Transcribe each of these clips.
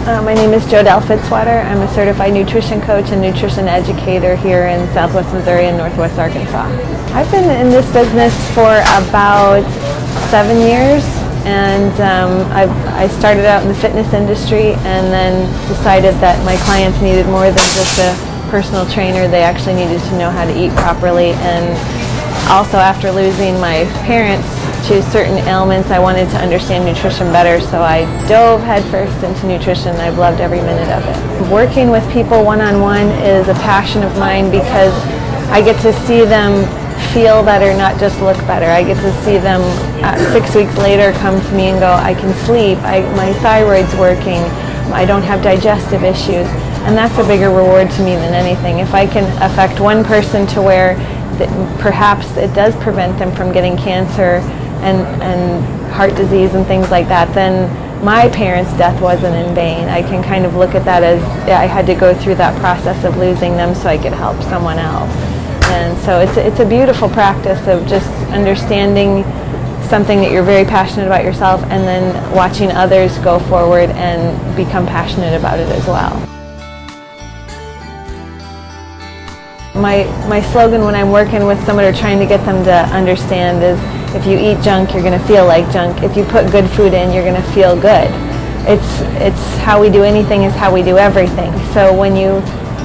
My name is Jodelle Fitzwater. I'm a certified nutrition coach and nutrition educator here in Southwest Missouri and Northwest Arkansas. I've been in this business for about 7 years, and I started out in the fitness industry and then decided that my clients needed more than just a personal trainer. They actually needed to know how to eat properly, and also after losing my parents to certain ailments, I wanted to understand nutrition better, so I dove headfirst into nutrition. I've loved every minute of it. Working with people one-on-one is a passion of mine because I get to see them feel better, not just look better. I get to see them 6 weeks later come to me and go, I can sleep, my thyroid's working, I don't have digestive issues, and that's a bigger reward to me than anything. If I can affect one person to where perhaps it does prevent them from getting cancer and heart disease and things like that, then my parents' death wasn't in vain. I can kind of look at that as I had to go through that process of losing them so I could help someone else. And so it's a beautiful practice of just understanding something that you're very passionate about yourself and then watching others go forward and become passionate about it as well. My slogan when I'm working with someone or trying to get them to understand is, if you eat junk, you're going to feel like junk. If you put good food in, you're going to feel good. It's how we do anything is how we do everything. So when you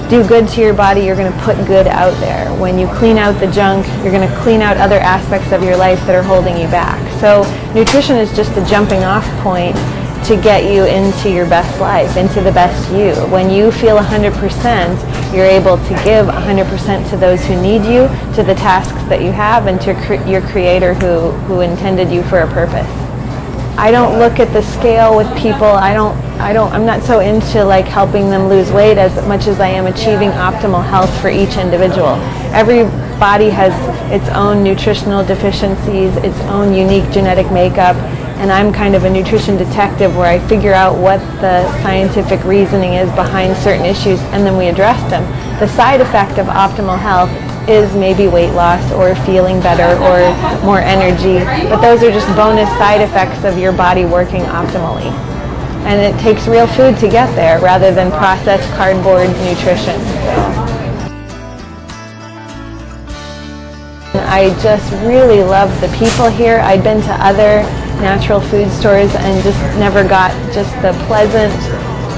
do good to your body, you're going to put good out there. When you clean out the junk, you're going to clean out other aspects of your life that are holding you back. So nutrition is just a jumping off point to get you into your best life, into the best you. When you feel 100%, you're able to give 100% to those who need you, to the tasks that you have, and to your creator who intended you for a purpose. I don't look at the scale with people. I'm not so into like helping them lose weight as much as I am achieving optimal health for each individual. Every body has its own nutritional deficiencies, its own unique genetic makeup, and I'm kind of a nutrition detective where I figure out what the scientific reasoning is behind certain issues, and then we address them. The side effect of optimal health is maybe weight loss or feeling better or more energy, but those are just bonus side effects of your body working optimally. And it takes real food to get there rather than processed cardboard nutrition. I just really love the people here. I'd been to other natural food stores and just never got just the pleasant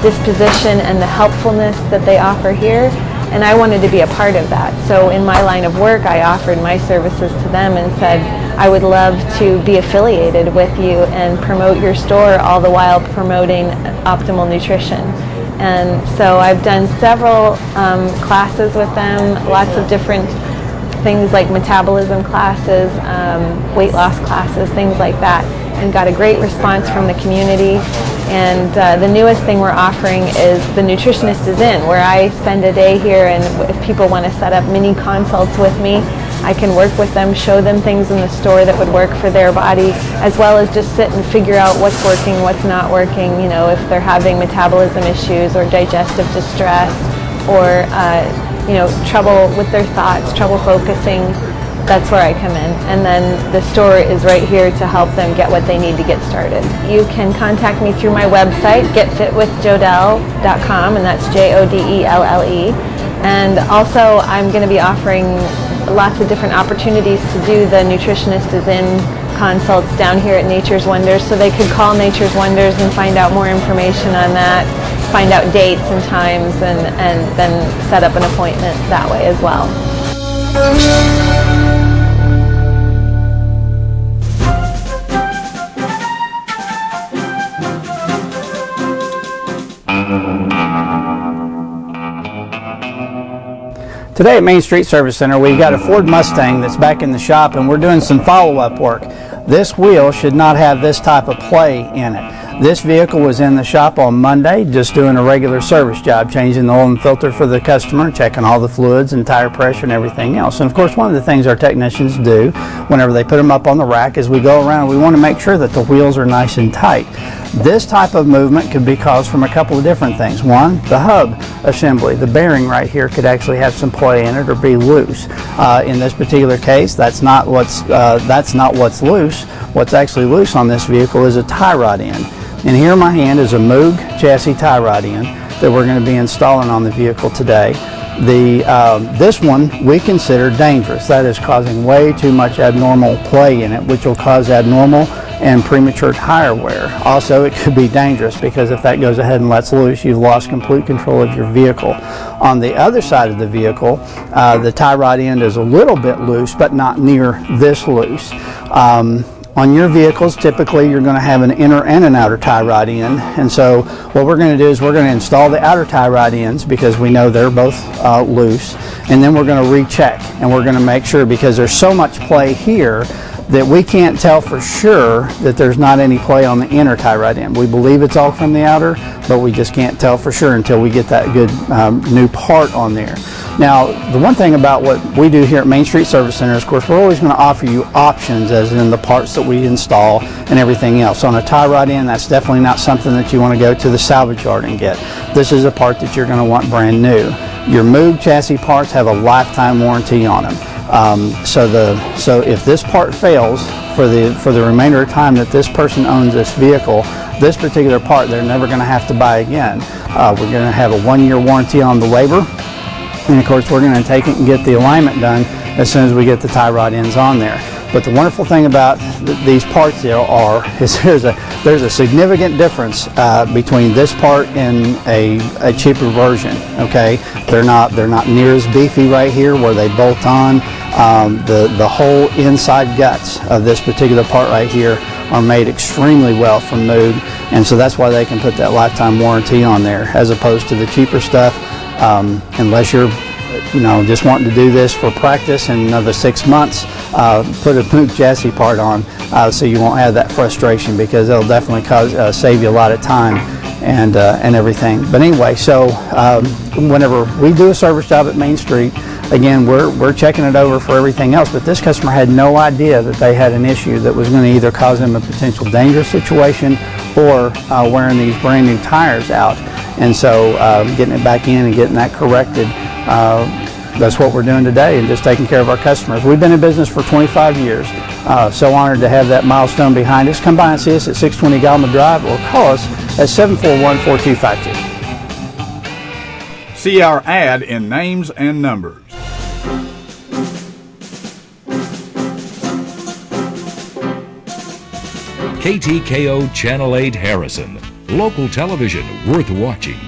disposition and the helpfulness that they offer here, and I wanted to be a part of that. So in my line of work, I offered my services to them and said, I would love to be affiliated with you and promote your store, all the while promoting optimal nutrition. And so I've done several classes with them, lots of different things like metabolism classes, weight loss classes, things like that, and got a great response from the community. And the newest thing we're offering is the Nutritionist is In, where I spend a day here, and if people want to set up mini consults with me, I can work with them, show them things in the store that would work for their body, as well as just sit and figure out what's working, what's not working, you know, if they're having metabolism issues or digestive distress or trouble with their thoughts, trouble focusing. That's where I come in. And then the store is right here to help them get what they need to get started. You can contact me through my website, getfitwithjodelle.com, and that's Jodelle. And also I'm going to be offering lots of different opportunities to do the Nutritionist is In consults down here at Nature's Wonders, so they could call Nature's Wonders and find out more information on that, find out dates and times, and then set up an appointment that way as well. Today at Main Street Service Center, we've got a Ford Mustang that's back in the shop, and we're doing some follow-up work. This wheel should not have this type of play in it. This vehicle was in the shop on Monday, just doing a regular service job, changing the oil and filter for the customer, checking all the fluids and tire pressure and everything else. And of course, one of the things our technicians do whenever they put them up on the rack is we go around, we want to make sure that the wheels are nice and tight. This type of movement could be caused from a couple of different things. One, the hub assembly, the bearing right here could actually have some play in it or be loose. In this particular case, that's not what's loose. What's actually loose on this vehicle is a tie rod end. And here in my hand is a Moog chassis tie rod end that we're going to be installing on the vehicle today. This one we consider dangerous. That is causing way too much abnormal play in it, which will cause abnormal and premature tire wear. Also, it could be dangerous because if that goes ahead and lets loose, you've lost complete control of your vehicle. On the other side of the vehicle, the tie rod end is a little bit loose, but not near this loose. On your vehicles, typically you're going to have an inner and an outer tie rod end, and so what we're going to do is we're going to install the outer tie rod ends because we know they're both loose, and then we're going to recheck, and we're going to make sure, because there's so much play here that we can't tell for sure that there's not any play on the inner tie rod end. We believe it's all from the outer, but we just can't tell for sure until we get that good new part on there. Now, the one thing about what we do here at Main Street Service Center is, of course, we're always going to offer you options as in the parts that we install and everything else. On a tie rod end, that's definitely not something that you want to go to the salvage yard and get. This is a part that you're going to want brand new. Your Moog chassis parts have a lifetime warranty on them. So if this part fails for the remainder of time that this person owns this vehicle, this particular part they're never going to have to buy again. We're going to have a 1-year warranty on the labor, and of course we're going to take it and get the alignment done as soon as we get the tie rod ends on there. But the wonderful thing about these parts there is there's a significant difference between this part and a cheaper version. Okay, they're not near as beefy right here where they bolt on. The whole inside guts of this particular part right here are made extremely well from Moog, and so that's why they can put that lifetime warranty on there, as opposed to the cheaper stuff. Unless you're just wanting to do this for practice in another 6 months, put a Moog chassis part on so you won't have that frustration, because it'll definitely save you a lot of time and everything. But anyway, so whenever we do a service job at Main Street, again, we're checking it over for everything else, but this customer had no idea that they had an issue that was going to either cause them a potential dangerous situation or wearing these brand new tires out. And so getting it back in and getting that corrected, that's what we're doing today, and just taking care of our customers. We've been in business for 25 years. So honored to have that milestone behind us. Come by and see us at 620 Galma Drive, or call us at 741-4252. See our ad in Names and Numbers. KTKO Channel 8 Harrison. Local television worth watching.